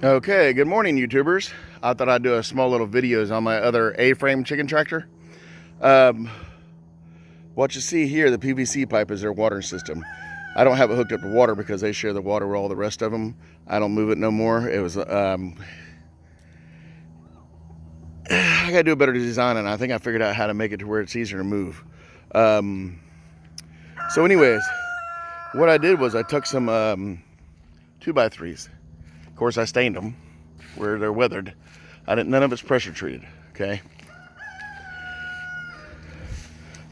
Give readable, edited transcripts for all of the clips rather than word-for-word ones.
Okay, good morning, YouTubers. I thought I'd do a small little videos on my other A-Frame chicken tractor. What you see here, the PVC pipe is their water system. I don't have it hooked up to water because they share the water with all the rest of them. I don't move it no more. It was, I gotta do a better design, and I think I figured out how to make it to where it's easier to move. So anyways, what I did was I took some 2x3s. Of course, I stained them where they're weathered. None of it's pressure treated, okay?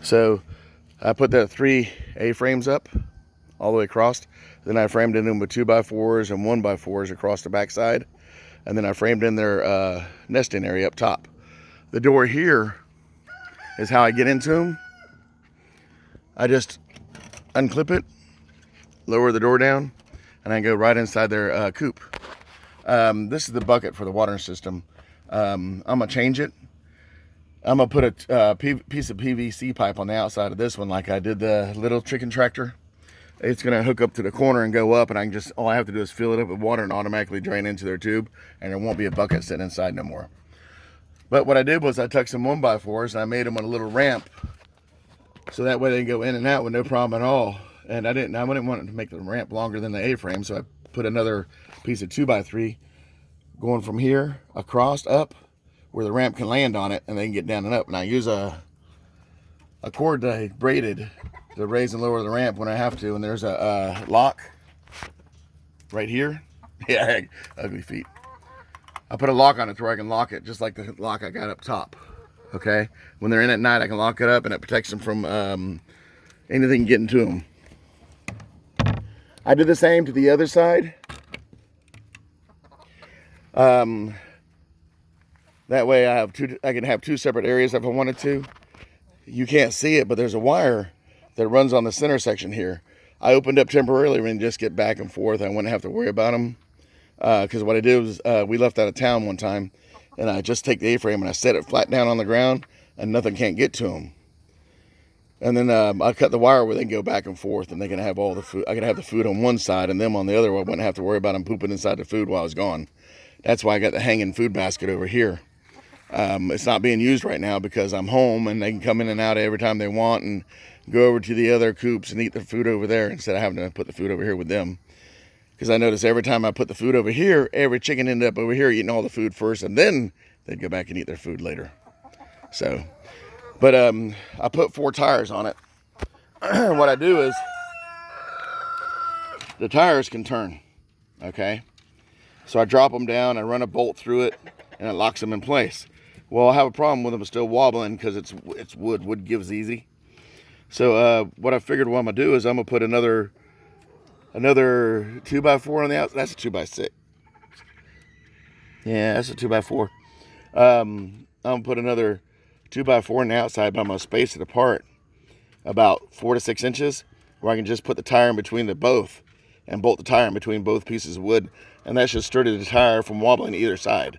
So I put the 3 A-frames up all the way across. Then I framed in them with 2x4s and 1x4s across the backside. And then I framed in their nesting area up top. The door here is how I get into them. I just unclip it, lower the door down, and I go right inside their coop. This is the bucket for the watering system. I'm gonna change it. I'm gonna put a piece of PVC pipe on the outside of this one like I did the little chicken tractor. It's gonna hook up to the corner and go up, and all I have to do is fill it up with water and automatically drain into their tube, and there won't be a bucket sitting inside no more. But what I did was I took some 1x4s and I made them on a little ramp, so that way they can go in and out with no problem at all. And I wouldn't want to make the ramp longer than the A-frame, so I put another piece of 2x3 going from here across up where the ramp can land on it and they can get down and up. And I use a cord that I braided to raise and lower the ramp when I have to. And there's a lock right here. Yeah, ugly feet. I put a lock on it to where I can lock it just like the lock I got up top. Okay, when they're in at night, I can lock it up and it protects them from anything getting to them. I did the same to the other side. That way I can have 2 separate areas if I wanted to. You can't see it, but there's a wire that runs on the center section here. I opened up temporarily and just get back and forth. I wouldn't have to worry about them. Because what I did was, we left out of town one time, and I just take the A-frame and I set it flat down on the ground, and nothing can't get to them. And then I cut the wire where they can go back and forth, and they can have all the food. I can have the food on one side, and them on the other. I wouldn't have to worry about them pooping inside the food while I was gone. That's why I got the hanging food basket over here. It's not being used right now because I'm home, and they can come in and out every time they want and go over to the other coops and eat the food over there instead of having to put the food over here with them. Because I noticed every time I put the food over here, every chicken ended up over here eating all the food first, and then they'd go back and eat their food later. So, but I put 4 tires on it. What I do is, the tires can turn, okay? So I drop them down, I run a bolt through it, and it locks them in place. Well, I have a problem with them still wobbling because it's wood. Wood gives easy. So what I figured what I'm going to do is I'm going to put another 2x4 on the outside. That's a 2x6. Yeah, that's a 2x4. I'm going to put another 2x4 on the outside, but I'm going to space it apart about 4 to 6 inches where I can just put the tire in between the both and bolt the tire in between both pieces of wood. And that should sturdy the tire from wobbling either side.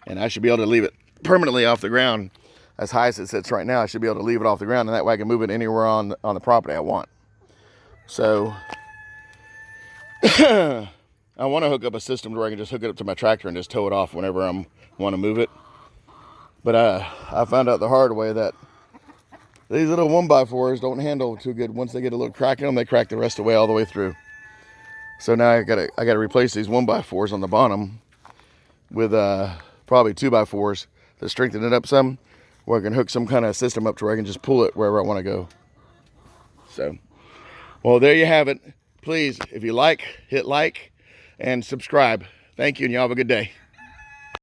And I should be able to leave it permanently off the ground. As high as it sits right now, I should be able to leave it off the ground, and that way I can move it anywhere on the property I want. So I want to hook up a system where I can just hook it up to my tractor and just tow it off whenever I want to move it. But I found out the hard way that these little 1x4s don't handle too good. Once they get a little crack in them, they crack the rest of the way all the way through. So now I gotta replace these 1x4s on the bottom with probably 2x4s to strengthen it up some, where I can hook some kind of system up to where I can just pull it wherever I want to go. So, well, there you have it. Please, if you like, hit like and subscribe. Thank you, and y'all have a good day.